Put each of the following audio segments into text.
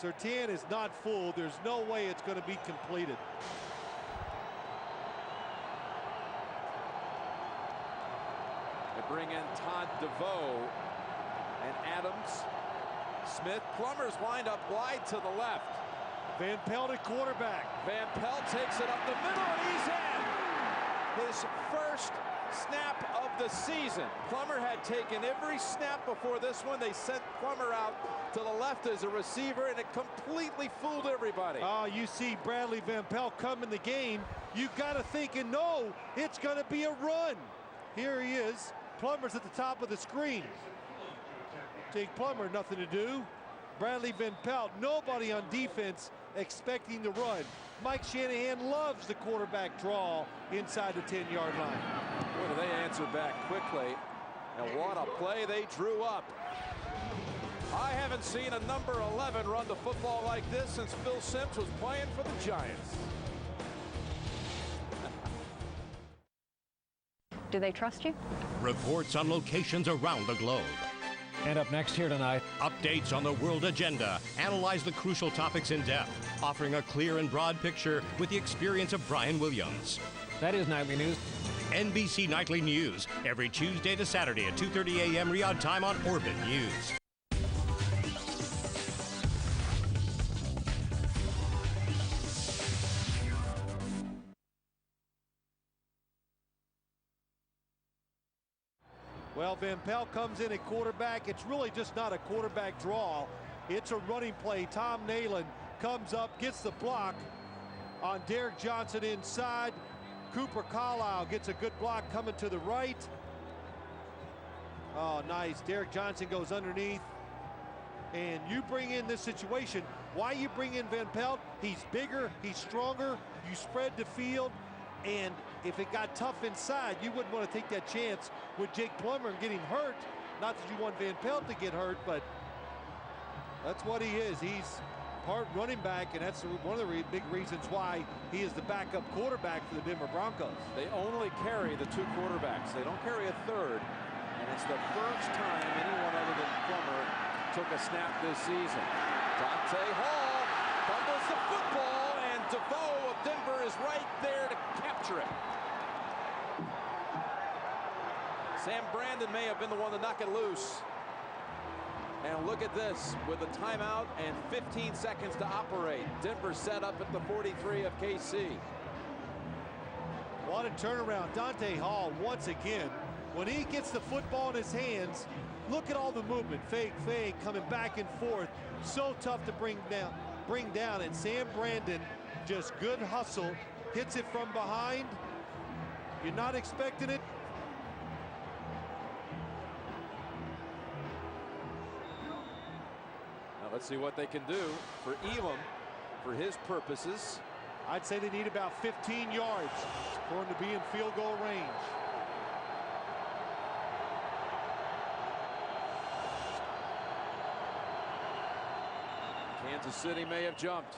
Surtain is not full. There's no way it's going to be completed. They bring in Todd DeVoe and Adams. Smith, Plummer's lined up wide to the left. Van Pelt at quarterback. Van Pelt takes it up the middle, and he's in. His first snap of the season. Plummer had taken every snap before this one. They sent Plummer out to the left as a receiver, and it completely fooled everybody. You see Bradley Van Pelt come in the game. You got to think and know it's going to be a run. Here he is. Plummer's at the top of the screen. Jake Plummer, nothing to do. Bradley Van Pelt, nobody on defense expecting the run. Mike Shanahan loves the quarterback draw inside the 10-yard line. Boy, do they answer back quickly. And what a play they drew up. I haven't seen a number 11 run the football like this since Phil Simms was playing for the Giants. Do they trust you? Reports on locations around the globe. And up next here tonight, Updates on the world agenda. Analyze the crucial topics in depth, offering a clear and broad picture with the experience of Brian Williams. that is Nightly News. NBC Nightly News, every Tuesday to Saturday at 2:30 a.m. Riyadh time on Orbit News. Well, Van Pelt comes in at quarterback. It's really just not a quarterback draw. It's a running play. Tom Neion comes up, gets the block on Derek Johnson inside. Cooper Carlisle gets a good block coming to the right. Oh, nice. Derek Johnson goes underneath. And you bring in this situation. Why you bring in Van Pelt? He's bigger, he's stronger. You spread the field. And if it got tough inside, you wouldn't want to take that chance with Jake Plummer and getting hurt. Not that you want Van Pelt to get hurt, but that's what he is. He's part running back, and that's one of the big reasons why he is the backup quarterback for the Denver Broncos. They only carry the two quarterbacks. They don't carry a third. And it's the first time anyone other than Plummer took a snap this season. Dante Hall fumbles the football, and DeVoe of Denver is right there to capture it. Sam Brandon may have been the one to knock it loose. And look at this, with a timeout and 15 seconds to operate. Denver set up at the 43 of KC. What a turnaround. Dante Hall, once again, when he gets the football in his hands, look at all the movement. Fake, coming back and forth. So tough to bring down. And Sam Brandon, just good hustle, hits it from behind. You're not expecting it. Now let's see what they can do for Elam for his purposes. I'd say they need about 15 yards for him to be in field goal range. Kansas City may have jumped.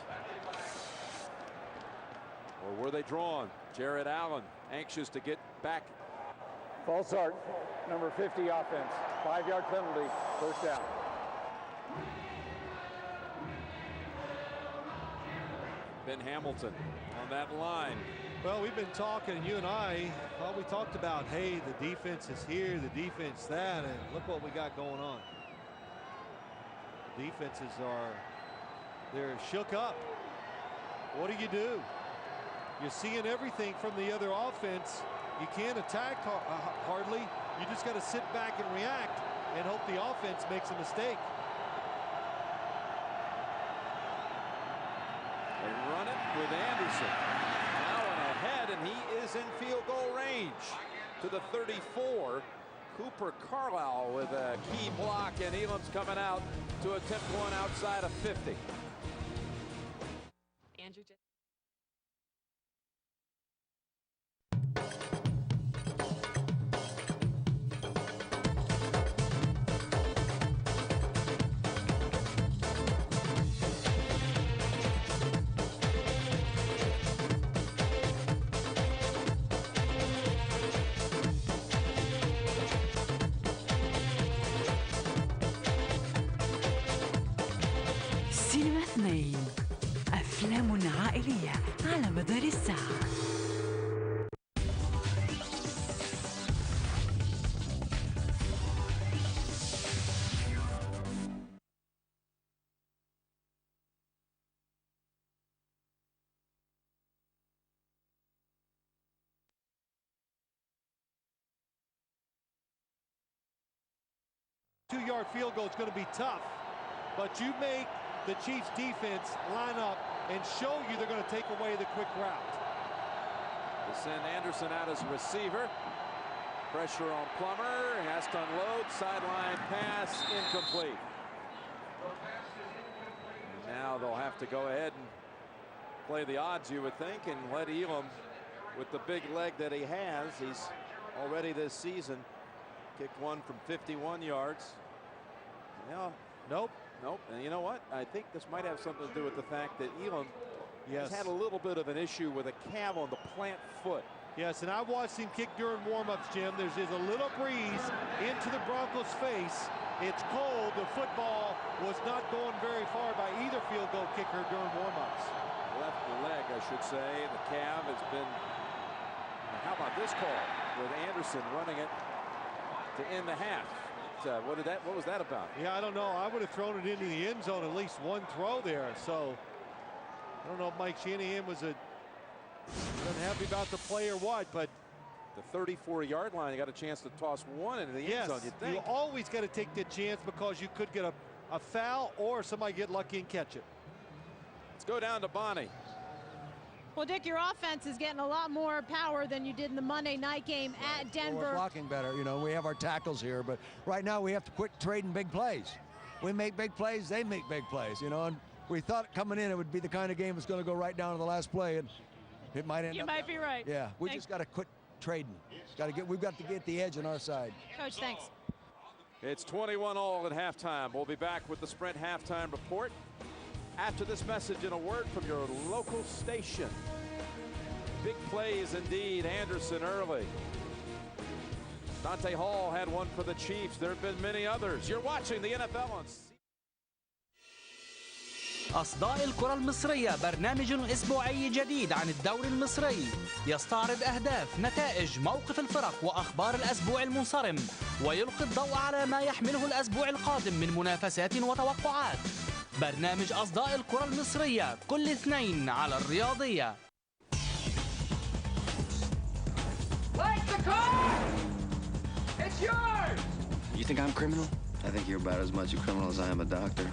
Or were they drawn? Jared Allen anxious to get back. False start, number 50 offense. 5-yard penalty, first down. Ben Hamilton on that line. Well, we've been talking, you and I, well, we talked about, hey, the defense is here, the defense that, and look what we got going on. Defenses they're shook up. What do? You're seeing everything from the other offense. You can't attack hardly. You just got to sit back and react and hope the offense makes a mistake. They run it with Anderson. Now and ahead, and he is in field goal range to the 34. Cooper Carlisle with a key block, and Elam's coming out to attempt one outside of 50. Andrew just Cinéma اثنين أفلام عائلية على مدار الساعة. Two-yard field goal is going to be tough, but you make the Chiefs defense line up and show you they're going to take away the quick route. They send Anderson out as a receiver. Pressure on Plummer. He has to unload. Sideline pass incomplete. And now they'll have to go ahead and play the odds, you would think, and let Elam, with the big leg that he has, he's already this season kicked one from 51 yards. Yeah, nope. And you know what? I think this might have something to do with the fact that Elam has had a little bit of an issue with a calf on the plant foot. Yes, and I watched him kick during warm-ups, Jim. There's a little breeze into the Broncos' face. It's cold. The football was not going very far by either field goal kicker during warm-ups. Left leg, I should say. The calf has been. How about this call with Anderson running it to end the half? What was that about? Yeah, I don't know. I would have thrown it into the end zone at least one throw there. So I don't know if Mike Shanahan was unhappy about the play or what, but the 34-yard line, you got a chance to toss one into the end zone, you'd think. You always got to take that chance because you could get a foul or somebody get lucky and catch it. Let's go down to Bonnie. Well, Dick, your offense is getting a lot more power than you did in the Monday night game at Denver. Well, we're blocking better. You know, we have our tackles here, but right now we have to quit trading big plays. We make big plays, they make big plays, you know, and we thought coming in it would be the kind of game that's going to go right down to the last play, and it might end up. You might be right. Yeah, we just got to quit trading. We've got to get the edge on our side. Coach, thanks. It's 21-all at halftime. We'll be back with the Sprint halftime report after this message and a word from your local station. Big plays indeed. Anderson early. Dante Hall had one for the Chiefs. There have been many others. You're watching the NFL on أصداء الكرة المصرية برنامج أسبوعي جديد عن الدوري المصري يستعرض أهداف، نتائج، موقف الفرق وأخبار الأسبوع المنصرم ويلقي الضوء على ما يحمله الأسبوع القادم من منافسات وتوقعات. برنامج أصداء الكرة المصرية كل اثنين على الرياضية. Like the car! It's yours! You think I'm criminal? I think you're about as much a criminal as I am a doctor.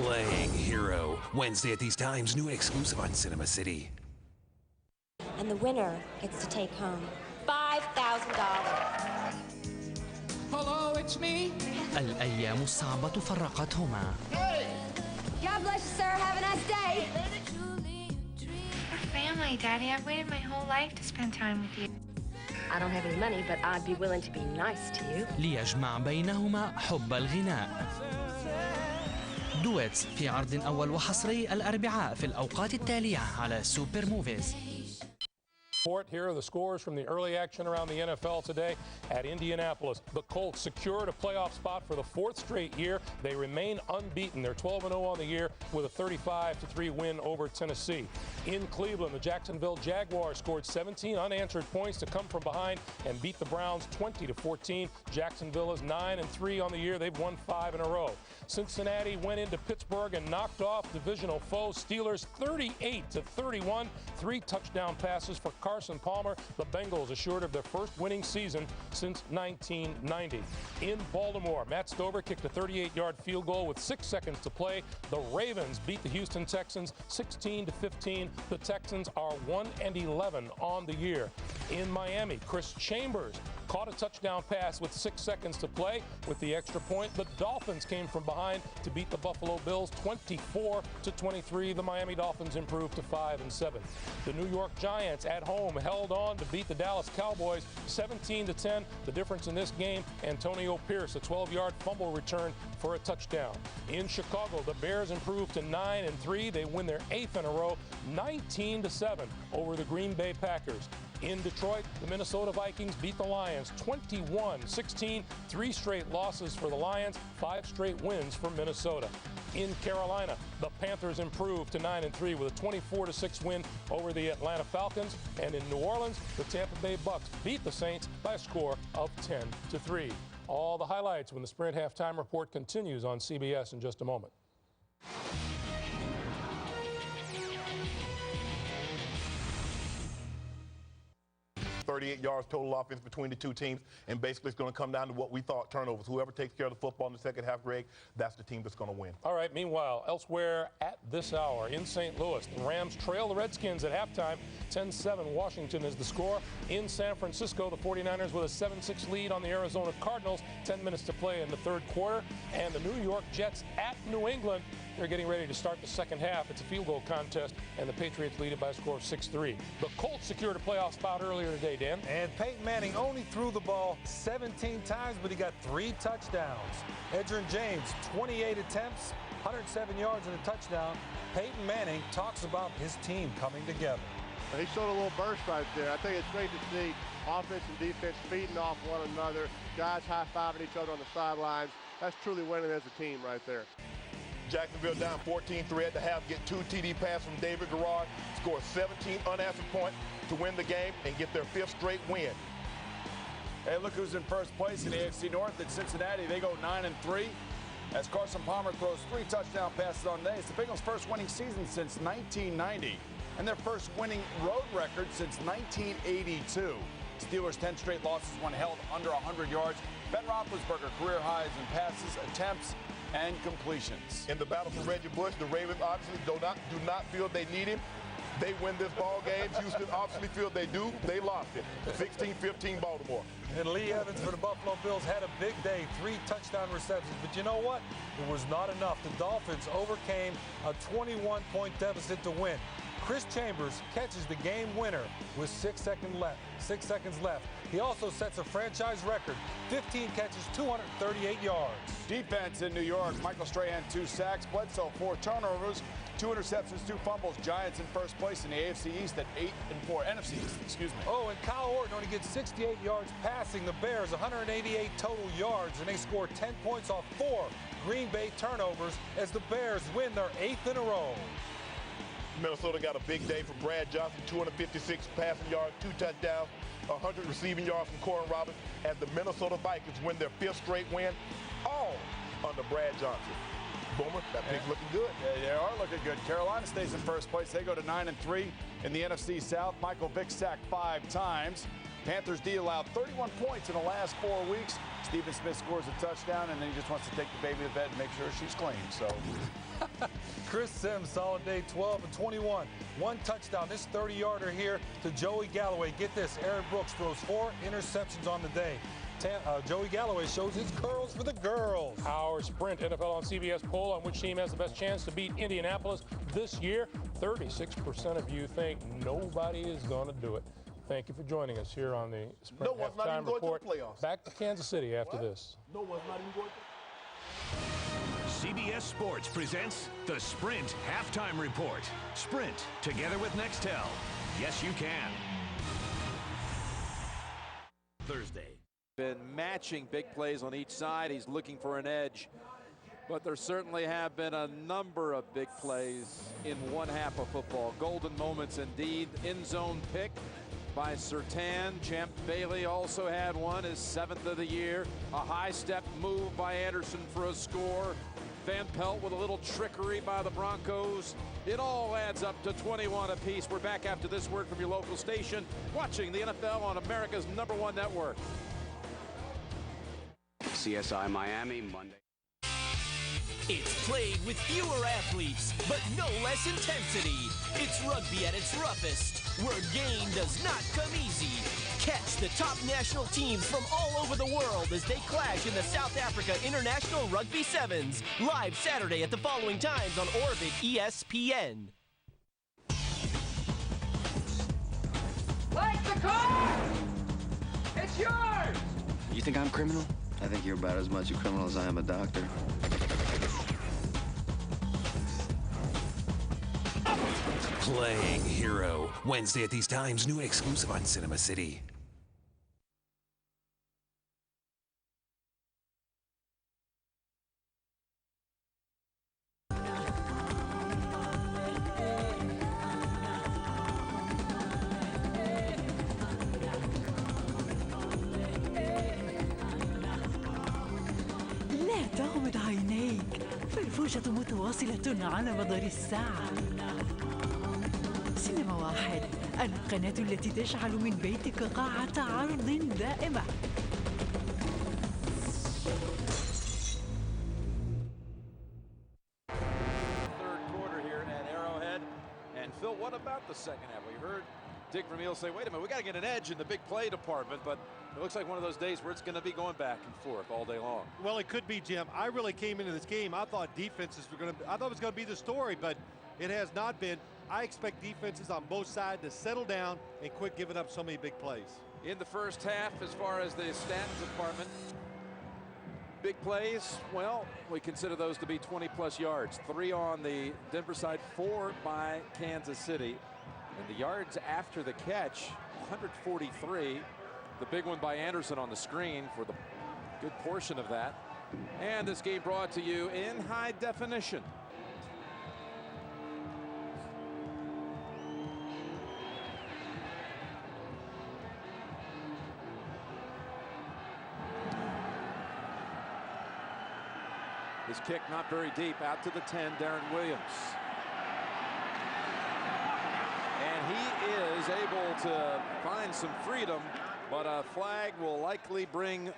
Playing Hero. Wednesday at these times, new and exclusive on Cinema City. And the winner gets to take home $5,000. Hello, it's me. الأيام الصعبة فرقتهما. Hey! God bless you, sir. Have a nice day. We're family, Daddy. I've waited my whole life to spend time with you. I don't have any money, but I'd be willing to be nice to you. ليجمع بينهما حب الغناء. دويتس في عرض أول وحصري الأربعاء في الأوقات التالية على سوبر موفيز. Here are the scores from the early action around the NFL today at Indianapolis. The Colts secured a playoff spot for the fourth straight year. They remain unbeaten. They're 12-0 on the year with a 35-3 win over Tennessee. In Cleveland, the Jacksonville Jaguars scored 17 unanswered points to come from behind and beat the Browns 20-14. Jacksonville is 9-3 on the year. They've won 5 in a row. Cincinnati went into Pittsburgh and knocked off divisional foes Steelers 38-31. 3 touchdown passes for Carson Palmer. The Bengals assured of their first winning season since 1990. In Baltimore, Matt Stover kicked a 38-yard field goal with 6 seconds to play. The Ravens beat the Houston Texans 16-15. The Texans are 1-11 on the year. In Miami, Chris Chambers caught a touchdown pass with 6 seconds to play. With the extra point, the Dolphins came from behind to beat the Buffalo Bills 24-23. The Miami Dolphins improved to 5-7. The New York Giants at home held on to beat the Dallas Cowboys 17-10. The difference in this game, Antonio Pierce, a 12-yard fumble return for a touchdown. In Chicago, the Bears improved to 9-3. They win their 8th in a row, 19-7 over the Green Bay Packers. In Detroit, the Minnesota Vikings beat the Lions 21-16, 3 straight losses for the Lions, 5 straight wins for Minnesota. In Carolina, the Panthers improved to 9-3 with a 24-6 win over the Atlanta Falcons. And in New Orleans, the Tampa Bay Bucks beat the Saints by a score of 10-3. All the highlights when the Sprint halftime report continues on CBS in just a moment. 38 yards total offense between the two teams, and basically it's going to come down to what we thought, turnovers. Whoever takes care of the football in the second half, Greg, that's the team that's going to win. All right, meanwhile, elsewhere at this hour in St. Louis, the Rams trail the Redskins at halftime. 10-7 Washington is the score. In San Francisco, the 49ers with a 7-6 lead on the Arizona Cardinals. 10 minutes to play in the third quarter. And the New York Jets at New England. They're getting ready to start the second half. It's a field goal contest, and the Patriots lead it by a score of 6-3. The Colts secured a playoff spot earlier today, Dan. And Peyton Manning only threw the ball 17 times, but he got 3 touchdowns. Edgerrin James, 28 attempts, 107 yards and a touchdown. Peyton Manning talks about his team coming together. He showed a little burst right there. I think it's great to see offense and defense feeding off one another, guys high-fiving each other on the sidelines. That's truly winning as a team right there. Jacksonville down 14-3 at the half, get 2 TD passes from David Garrard, score 17 unanswered points to win the game and get their 5th straight win. Hey, look who's in first place in the AFC North at Cincinnati. They go 9-3 as Carson Palmer throws 3 touchdown passes on the day. It's the Bengals' first winning season since 1990 and their first winning road record since 1982. Steelers' 10 straight losses when held under 100 yards. Ben Roethlisberger career highs in passes, attempts, and completions. In the battle for Reggie Bush, the Ravens obviously do not feel they need him. They win this ball game. Houston obviously feel they do. They lost it. 16-15 Baltimore. And Lee Evans for the Buffalo Bills had a big day, 3 touchdown receptions. But you know what? It was not enough. The Dolphins overcame a 21-point deficit to win. Chris Chambers catches the game winner with 6 seconds left. He also sets a franchise record, 15 catches, 238 yards. Defense in New York, Michael Strahan 2 sacks, Bledsoe 4 turnovers, 2 interceptions, 2 fumbles. Giants in first place in the AFC East at 8-4. NFC East, excuse me. Oh, and Kyle Orton only gets 68 yards passing. The Bears 188 total yards, and they score 10 points off 4 Green Bay turnovers as the Bears win their 8th in a row. Minnesota got a big day for Brad Johnson, 256 passing yards, 2 touchdowns, 100 receiving yards from Corin Roberts as the Minnesota Vikings win their 5th straight win, all under Brad Johnson. Boomer, that pick looking good. Yeah, they are looking good. Carolina stays in first place. They go to 9-3 in the NFC South. Michael Vick sacked 5 times. Panthers D allowed 31 points in the last 4 weeks. Stephen Smith scores a touchdown, and then he just wants to take the baby to bed and make sure she's clean. So. Chris Sims, solid day, 12-21. 1 touchdown. This 30-yarder here to Joey Galloway. Get this, Aaron Brooks throws 4 interceptions on the day. Joey Galloway shows his curls for the girls. Our Sprint NFL on CBS poll on which team has the best chance to beat Indianapolis this year. 36% of you think nobody is going to do it. Thank you for joining us here on the Sprint halftime report. Back to Kansas City after this. No one's not even going to. CBS Sports presents the Sprint Halftime Report. Sprint, together with Nextel. Yes, you can. Thursday. Been matching big plays on each side. He's looking for an edge. But there certainly have been a number of big plays in one half of football. Golden moments indeed. End zone pick by Surtain. Champ Bailey also had one, his 7th of the year. A high step move by Anderson for a score. Van Pelt with a little trickery by the Broncos. It all adds up to 21 apiece. We're back after this word from your local station, watching the NFL on America's #1 network. CSI Miami, Monday. It's played with fewer athletes, but no less intensity. It's rugby at its roughest, where game does not come easy. Catch the top national teams from all over the world as they clash in the South Africa International Rugby Sevens. Live Saturday at the following times on Orbit ESPN. Like the car! It's yours! You think I'm criminal? I think you're about as much a criminal as I am a doctor. Playing Hero. Wednesday at these times, new exclusive on Cinema City. لا تغمض عينيك، فالفرجة متواصلة على مدار الساعة. سينما واحد، القناة التي تجعل من بيتك قاعة عرض دائمة. Third quarter here at Arrowhead. And Phil, what about the second half? We heard Dick Vermeil say, wait a minute, we got to get an edge in the big play department, but it looks like one of those days where it's going to be going back and forth all day long. Well, it could be, Jim. I really came into this game, I thought defenses were going to, I thought it was going to be the story, but it has not been. I expect defenses on both sides to settle down and quit giving up so many big plays. In the first half, as far as the stats department, big plays, well, we consider those to be 20-plus yards. 3 on the Denver side, 4 by Kansas City. And the yards after the catch, 143. The big one by Anderson on the screen for the good portion of that. And this game brought to you in high definition. His kick not very deep, out to the 10, Darren Williams. And he is able to find some freedom, but a flag will likely bring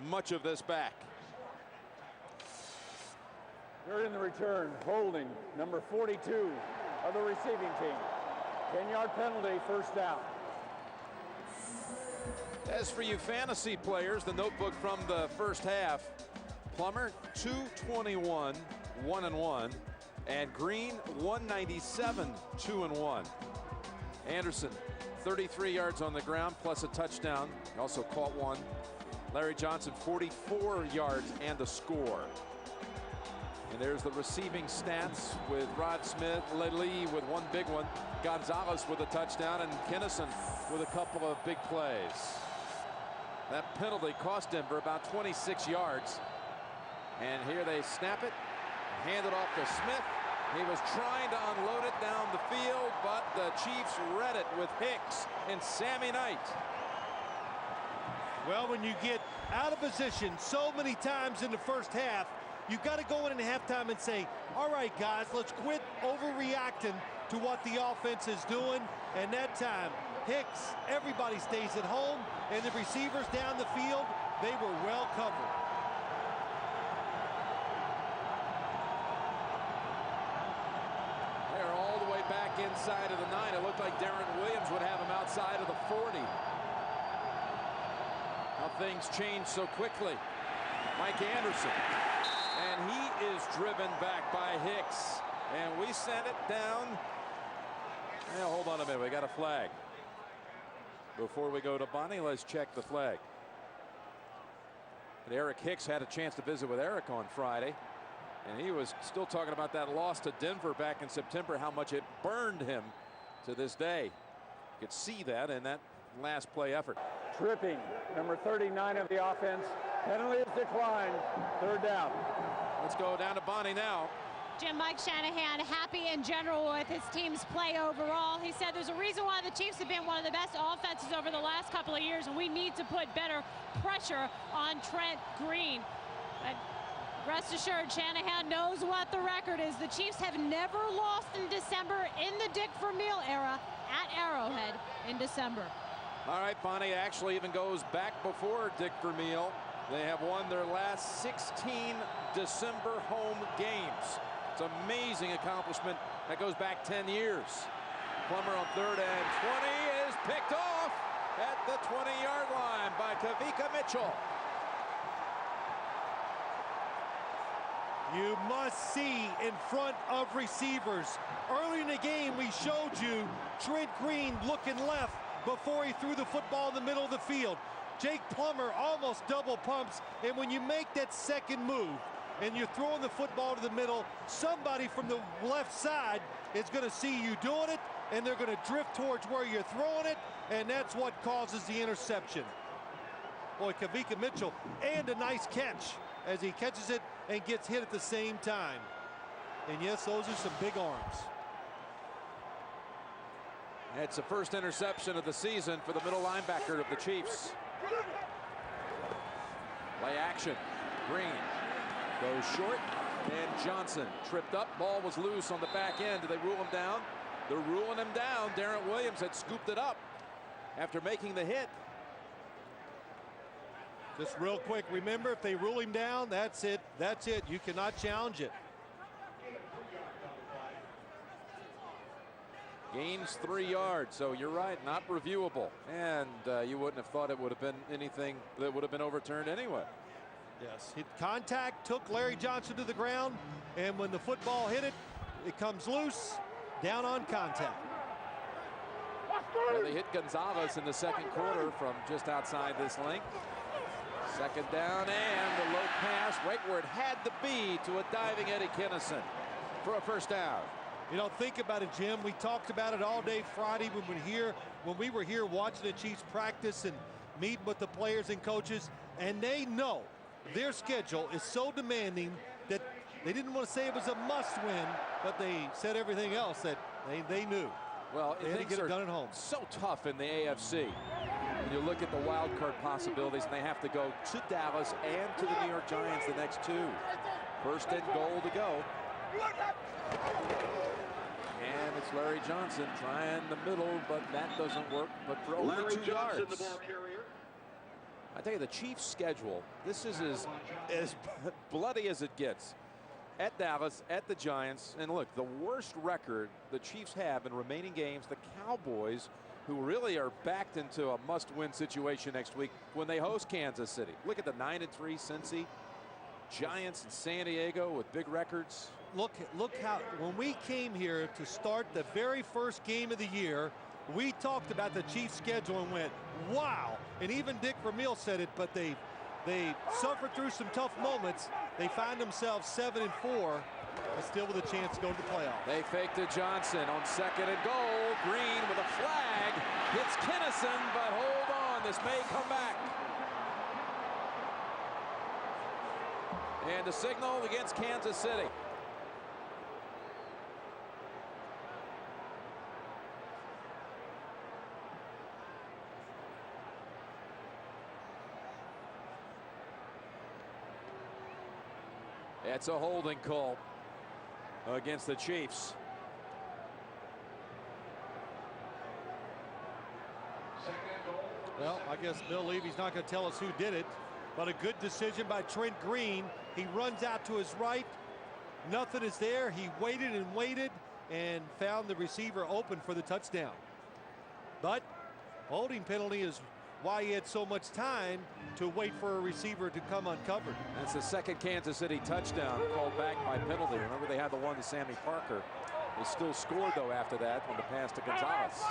much of this back. Third in the return, holding number 42 of the receiving team. 10-yard penalty, first down. As for you fantasy players, the notebook from the first half, Plummer 221, 1-1, and Green 197, 2-1. Anderson 33 yards on the ground plus a touchdown. He also caught one. Larry Johnson 44 yards and a score. And there's the receiving stats with Rod Smith, Lee with one big one, Gonzalez with a touchdown, and Kinnison with a couple of big plays. That penalty cost Denver about 26 yards. And here they snap it, hand it off to Smith. He was trying to unload it down the field, but the Chiefs read it with Hicks and Sammy Knight. Well, when you get out of position so many times in the first half, you've got to go in halftime and say, all right, guys, let's quit overreacting to what the offense is doing. And that time, Hicks, everybody stays at home, and the receivers down the field, they were well covered. They're all the way back inside of the 9. It looked like Darren Williams would have him outside of the 40. How things change so quickly. Mike Anderson. And he is driven back by Hicks. And we sent it down. Well, hold on a minute. We got a flag. Before we go to Bonnie, let's check the flag. And Eric Hicks had a chance to visit with Eric on Friday. And he was still talking about that loss to Denver back in September, how much it burned him to this day. You could see that in that last play effort. Tripping, number 39 of the offense. Penalty is declined. Third down. Let's go down to Bonnie now. Jim, Mike Shanahan happy in general with his team's play overall. He said there's a reason why the Chiefs have been one of the best offenses over the last couple of years, and we need to put better pressure on Trent Green. But rest assured, Shanahan knows what the record is. The Chiefs have never lost in December in the Dick Vermeil era at Arrowhead in December. All right, Bonnie actually even goes back before Dick Vermeil. They have won their last 16 December home games. It's an amazing accomplishment that goes back 10 years. Plummer on 3rd and 20 is picked off at the 20-yard line by Kavika Mitchell. You must see in front of receivers. Early in the game, we showed you Trent Green looking left before he threw the football in the middle of the field. Jake Plummer almost double pumps, and when you make that second move, and you're throwing the football to the middle, somebody from the left side is going to see you doing it, and they're going to drift towards where you're throwing it, and that's what causes the interception. Boy, Kavika Mitchell, and a nice catch as he catches it and gets hit at the same time. And yes, those are some big arms. It's the first interception of the season for the middle linebacker of the Chiefs. Play action. Green goes short, and Johnson tripped up. Ball was loose on the back end. Do they rule him down? They're ruling him down. Darren Williams had scooped it up after making the hit. Just real quick, remember, if they rule him down, that's it. That's it. You cannot challenge it. Gains 3 yards, so you're right, not reviewable. And you wouldn't have thought it would have been anything that would have been overturned anyway. Yes, contact took Larry Johnson to the ground, and when the football hit it, it comes loose, down on contact. And they hit Gonzalez in the second quarter from just outside this length. Second down, and the low pass right where it had to be to a diving Eddie Kinnison for a first down. You know, think about it, Jim. We talked about it all day Friday when we were here watching the Chiefs practice and meeting with the players and coaches, and they know their schedule is so demanding that they didn't want to say it was a must-win, but they said everything else that they knew. Well, they had to get it done at home. So tough in the AFC. When you look at the wild card possibilities, and they have to go to Dallas and to the New York Giants the next two. First and goal to go. And it's Larry Johnson trying the middle, but that doesn't work. But for only 2 yards. I tell you, the Chiefs' schedule, this is as bloody as it gets. At Dallas, at the Giants, and look, the worst record the Chiefs have in remaining games, the Cowboys, who really are backed into a must-win situation next week when they host Kansas City. Look at the 9-3 Cincy, Giants and San Diego with big records. Look how, when we came here to start the very first game of the year, we talked about the Chiefs' schedule and went, wow. And even Dick Vermeil said it, but they suffered through some tough moments. They find themselves 7-4, but still with a chance to go to the playoffs. They fake to Johnson on second and goal. Green with a flag hits Kinnison, but hold on, this may come back. And a signal against Kansas City. It's a holding call against the Chiefs. Well, I guess Bill Levy's not going to tell us who did it, but a good decision by Trent Green. He runs out to his right. Nothing is there. He waited and waited and found the receiver open for the touchdown. But holding penalty is why he had so much time to wait for a receiver to come uncovered. That's the second Kansas City touchdown called back by penalty. Remember, they had the one to Sammy Parker. They still scored, though, after that on the pass to Gonzalez.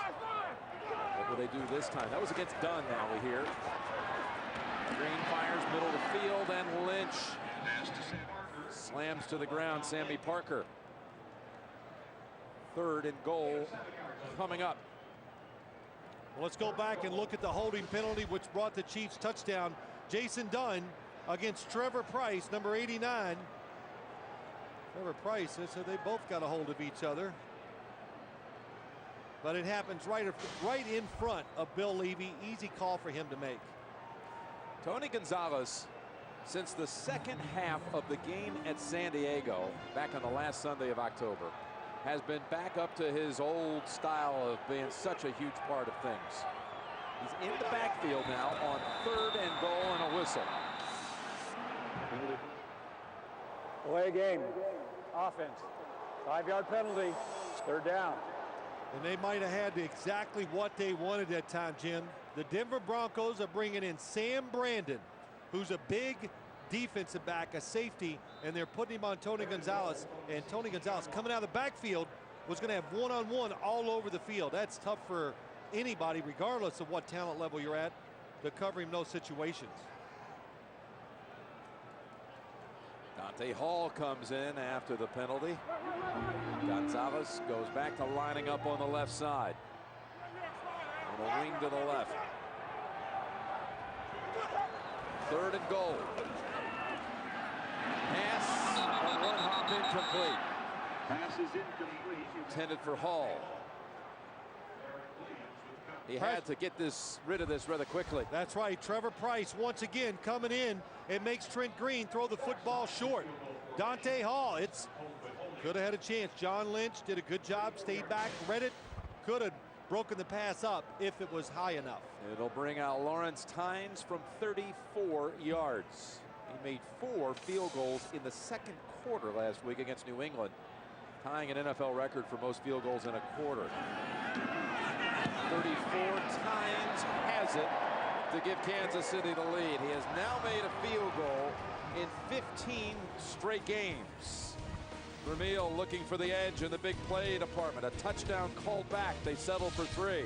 What will they do this time? That was against Dunn, now we hear. Green fires middle of the field, and Lynch slams to the ground Sammy Parker. Third and goal coming up. Well, let's go back and look at the holding penalty, which brought the Chiefs touchdown. Jason Dunn against Trevor Price, number 89. Trevor Price, so they both got a hold of each other. But it happens right in front of Bill Levy. Easy call for him to make. Tony Gonzalez, since the second half of the game at San Diego, back on the last Sunday of October, has been back up to his old style of being such a huge part of things. He's in the backfield now on third and goal and a whistle. Play game. Offense. 5-yard penalty. Third down. And they might have had exactly what they wanted that time, Jim. The Denver Broncos are bringing in Sam Brandon, who's a big defensive back, a safety, and they're putting him on Tony Gonzalez. And Tony Gonzalez, coming out of the backfield, was going to have one-on-one all over the field. That's tough for anybody, regardless of what talent level you're at, to cover him in those situations. Dante Hall comes in after the penalty. Gonzalez goes back to lining up on the left side. On a wing to the left. 3rd and goal. Pass on one hop incomplete. Pass is incomplete. Intended for Hall. He had to get rid of this rather quickly. That's right. Trevor Price once again coming in and makes Trent Green throw the football short. Dante Hall, could have had a chance. John Lynch did a good job, stayed back, read it, could have broken the pass up if it was high enough. It'll bring out Lawrence Tynes from 34 yards. He made 4 field goals in the 2nd quarter last week against New England, tying an NFL record for most field goals in a quarter. 34 times has it to give Kansas City the lead. He has now made a field goal in 15 straight games. Vermeil looking for the edge in the big play department. A touchdown called back. They settle for 3.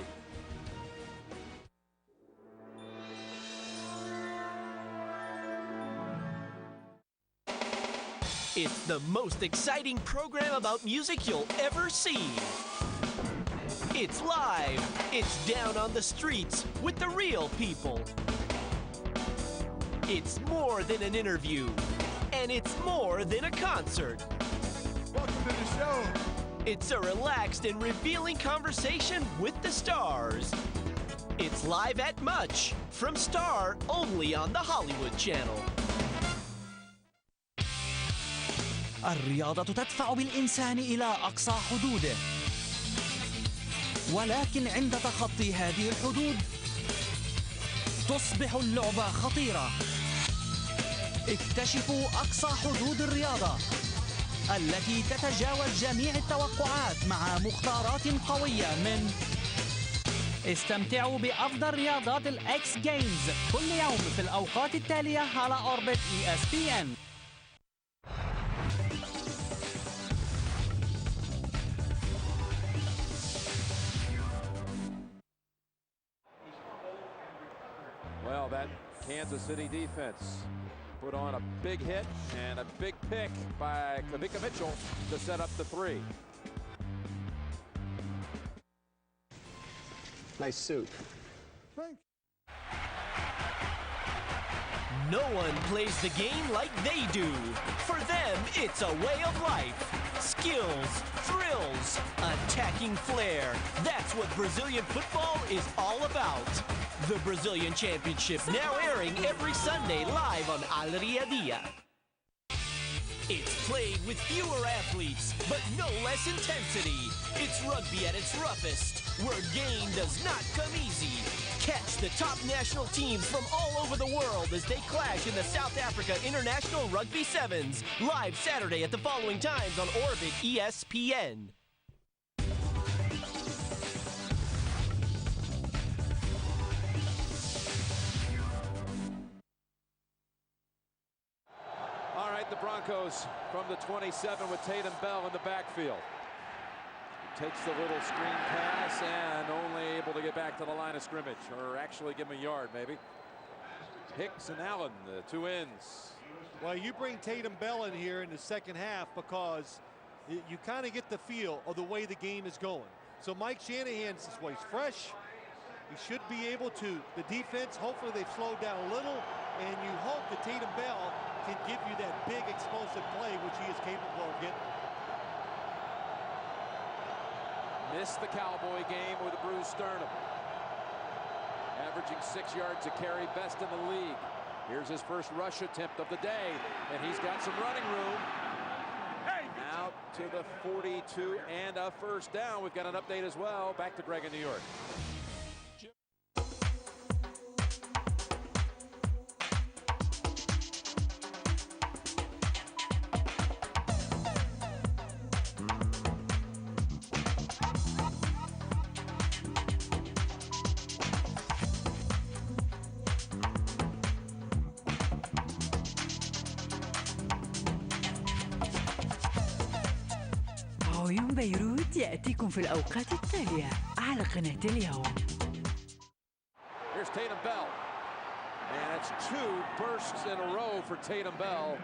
It's the most exciting program about music you'll ever see. It's live. It's down on the streets with the real people. It's more than an interview. And it's more than a concert. Welcome to the show. It's a relaxed and revealing conversation with the stars. It's live at Much from Star, only on the Hollywood Channel. الرياضة تدفع بالإنسان إلى أقصى حدوده، ولكن عند تخطي هذه الحدود تصبح اللعبة خطيرة. اكتشفوا أقصى حدود الرياضة التي تتجاوز جميع التوقعات مع مختارات قوية من استمتعوا بأفضل رياضات الإكس جيمز كل يوم في الأوقات التالية على أوربت ESPN. Well, that Kansas City defense put on a big hit and a big pick by Kavika Mitchell to set up the 3. Nice suit. No one plays the game like they do. For them, it's a way of life. Skills, thrills, attacking flair. That's what Brazilian football is all about. The Brazilian Championship now airing every Sunday live on Alegria Dia. It's played with fewer athletes, but no less intensity. It's rugby at its roughest, where game does not come easy. Catch the top national teams from all over the world as they clash in the South Africa International Rugby Sevens, live Saturday at the following times on Orbit ESPN. All right, the Broncos from the 27 with Tatum Bell in the backfield. Takes the little screen pass and only able to get back to the line of scrimmage, or actually give him a yard maybe. Hicks and Allen, the 2 ends. Well, you bring Tatum Bell in here in the second half because you kind of get the feel of the way the game is going. So Mike Shanahan's this way. He's fresh. He should be able to. The defense, hopefully they've slowed down a little, and you hope that Tatum Bell can give you that big explosive play, which he is capable of getting. Missed the Cowboy game with a bruised sternum. Averaging 6 yards a carry, best in the league. Here's his first rush attempt of the day, and he's got some running room. Out to the 42 and a first down. We've got an update as well. Back to Greg in New York. عيون بيروت يأتيكم في الأوقات التالية على قناة اليوم. Here's Tatum Bell. And it's 2 bursts in a row for Tatum Bell.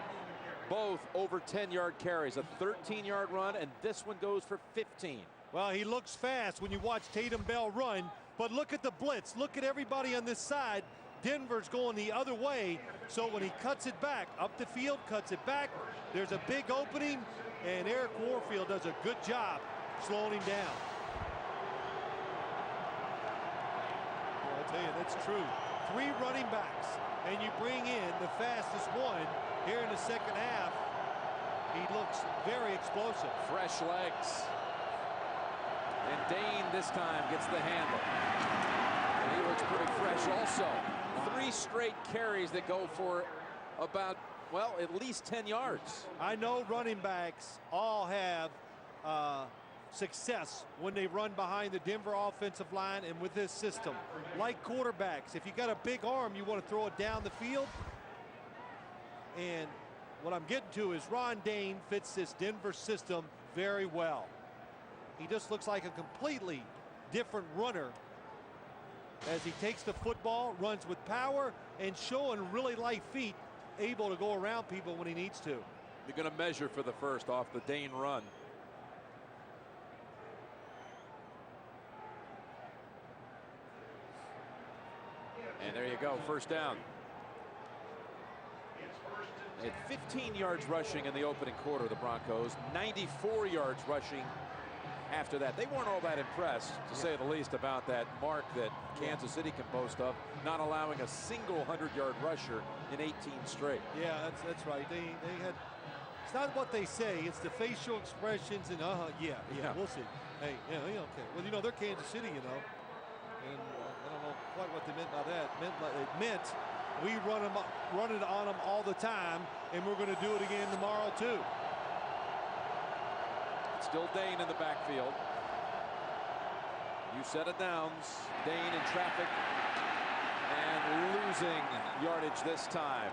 both over 10-yard carries, a 13-yard run, and this one goes for 15. Well, he looks fast when you watch Tatum Bell run, but look at the blitz. Look at everybody on this side. Denver's going the other way, so when he cuts it back up the field, cuts it back, there's a big opening, and Eric Warfield does a good job slowing him down. Well, I'll tell you, that's true. 3 running backs, and you bring in the fastest one here in the second half. He looks very explosive. Fresh legs. And Dane this time gets the handle. And he looks pretty fresh also. 3 straight carries that go for about, well, at least 10 yards. I know running backs all have success when they run behind the Denver offensive line and with this system. Like quarterbacks, if you got a big arm, you want to throw it down the field. And what I'm getting to is Ron Dane fits this Denver system very well. He just looks like a completely different runner as he takes the football, runs with power, and showing really light feet, able to go around people when he needs to. They're going to measure for the first off the Dane run. And there you go, first down. They had 15 yards rushing in the opening quarter, the Broncos, 94 yards rushing after that. They weren't all that impressed, to say the least, about that mark that Kansas City can boast of, not allowing a single 100-yard rusher in 18 straight. Yeah, that's right. They had, it's not what they say, it's the facial expressions and yeah, we'll see. Hey, yeah, okay. Well, you know, they're Kansas City, you know. And I don't know quite what they meant by that. It meant we run it on them all the time, and we're going to do it again tomorrow too. Still Dane in the backfield. You set it downs. Dane in traffic and losing yardage this time.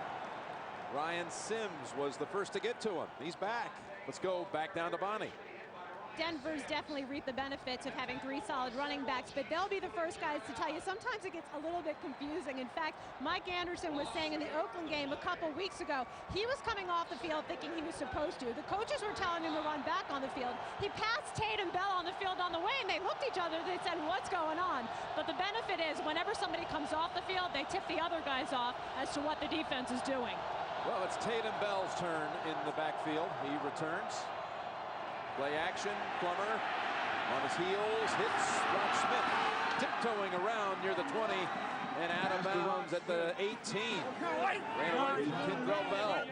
Ryan Sims was the first to get to him. He's back. Let's go back down to Bonnie. Denver's definitely reaped the benefits of having 3 solid running backs, but they'll be the first guys to tell you sometimes it gets a little bit confusing. In fact, Mike Anderson was saying in the Oakland game a couple weeks ago, he was coming off the field thinking he was supposed to. The coaches were telling him to run back on the field. He passed Tatum Bell on the field on the way, and they looked at each other, they said, what's going on? But the benefit is whenever somebody comes off the field, they tip the other guys off as to what the defense is doing. Well, it's Tatum Bell's turn in the backfield. He returns. Play action, Plummer on his heels, hits Rod Smith, tiptoeing around near the 20 and out of bounds at the 18. Ran away from Kendrell Bell.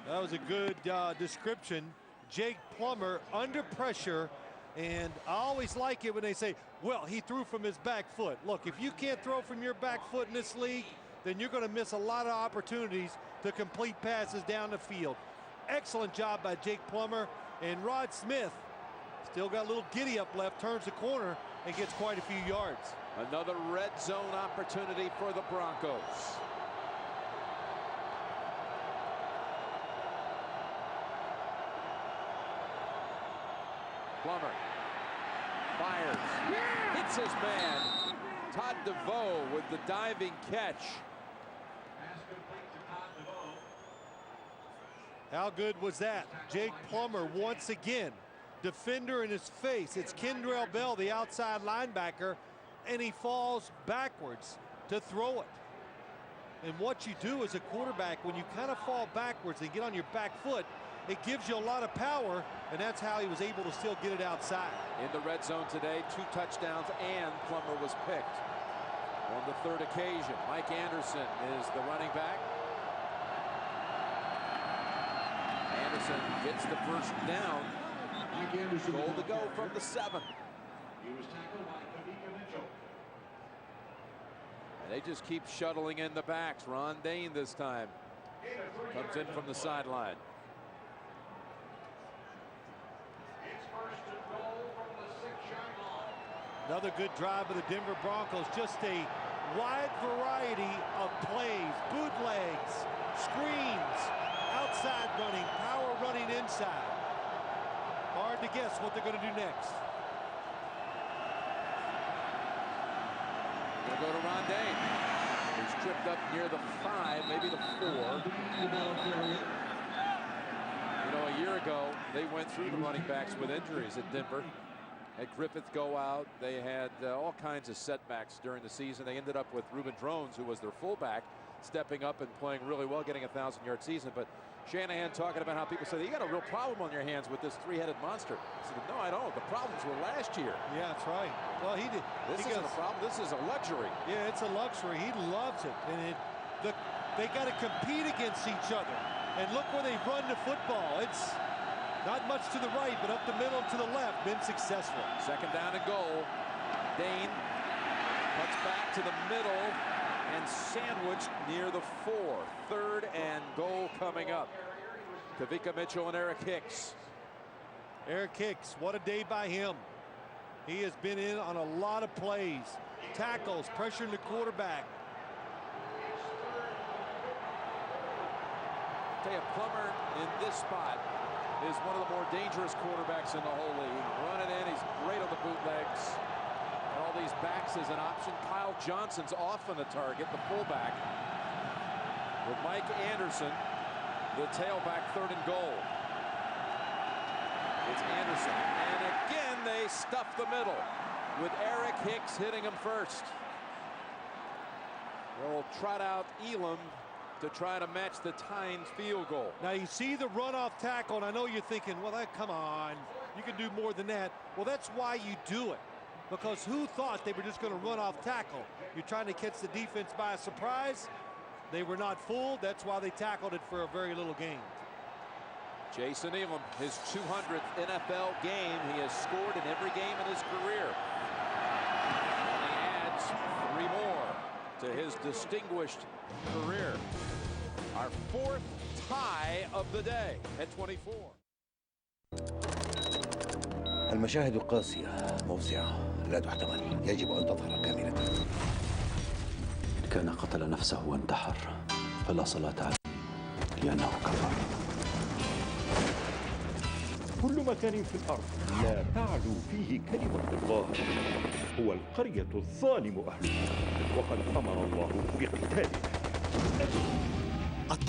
That was a good description. Jake Plummer under pressure, and I always like it when they say, well, he threw from his back foot. Look, if you can't throw from your back foot in this league, then you're going to miss a lot of opportunities to complete passes down the field. Excellent job by Jake Plummer. And Rod Smith still got a little giddy up left, turns the corner, and gets quite a few yards. Another red zone opportunity for the Broncos. Plummer fires, hits his man. Todd DeVoe with the diving catch. How good was that? Jake Plummer once again, defender in his face. It's Kendrell Bell, the outside linebacker, and he falls backwards to throw it. And what you do as a quarterback, when you kind of fall backwards and get on your back foot, it gives you a lot of power, and that's how he was able to still get it outside. In the red zone today, 2 touchdowns, and Plummer was picked on the 3rd occasion. Mike Anderson is the running back. Anderson gets the first down. Goal to go from the 7. And they just keep shuttling in the backs. Ron Dane this time comes in from the sideline. Another good drive of the Denver Broncos. Just a wide variety of plays, bootlegs, screens, outside running, power running inside. Hard to guess what they're going to do next. Going to go to Ron Dane. He's tripped up near the 5, maybe the 4. ago, they went through the running backs with injuries at Denver. Had Griffith go out. They had all kinds of setbacks during the season. They ended up with Reuben Drones, who was their fullback, stepping up and playing really well, getting a 1,000-yard season. But Shanahan talking about how people say, you got a real problem on your hands with this three-headed monster. He said, no, I don't. The problems were last year. Yeah, that's right. Well, he did. This isn't a problem. This is a luxury. Yeah, it's a luxury. He loves it. And they got to compete against each other. And look where they run the football. It's not much to the right, but up the middle to the left. Been successful. Second down and goal. Dane cuts back to the middle and sandwiched near the 4. Third and goal coming up. Kavika Mitchell and Eric Hicks. Eric Hicks, what a day by him. He has been in on a lot of plays. Tackles, pressuring the quarterback. Taya Plummer in this spot is one of the more dangerous quarterbacks in the whole league. Running in, he's great on the bootlegs. All these backs as an option. Kyle Johnson's often a target, the fullback. With Mike Anderson, the tailback, third and goal. It's Anderson. And again, they stuff the middle with Eric Hicks hitting him first. They'll trot out Elam to try to match the Tynes field goal. Now you see the runoff tackle, and I know you're thinking, well, come on, you can do more than that. Well, that's why you do it. Because who thought they were just going to run off tackle? You're trying to catch the defense by surprise. They were not fooled. That's why they tackled it for a very little gain. Jason Elam, his 200th NFL game. He has scored in every game in his career. And he adds 3 more to his distinguished career. Our 4th tie of the day at 24. المشاهد قاسية موزعة لا تحتمل. يجب أن تظهر كاملة. كان قتل نفسه وانتحر فلا صلاة عليه لأنه كفر. كل مكان في الأرض لا تعلو فيه كلمة الله هو القرية الظالم أهلها وقد أمر الله بقتاله.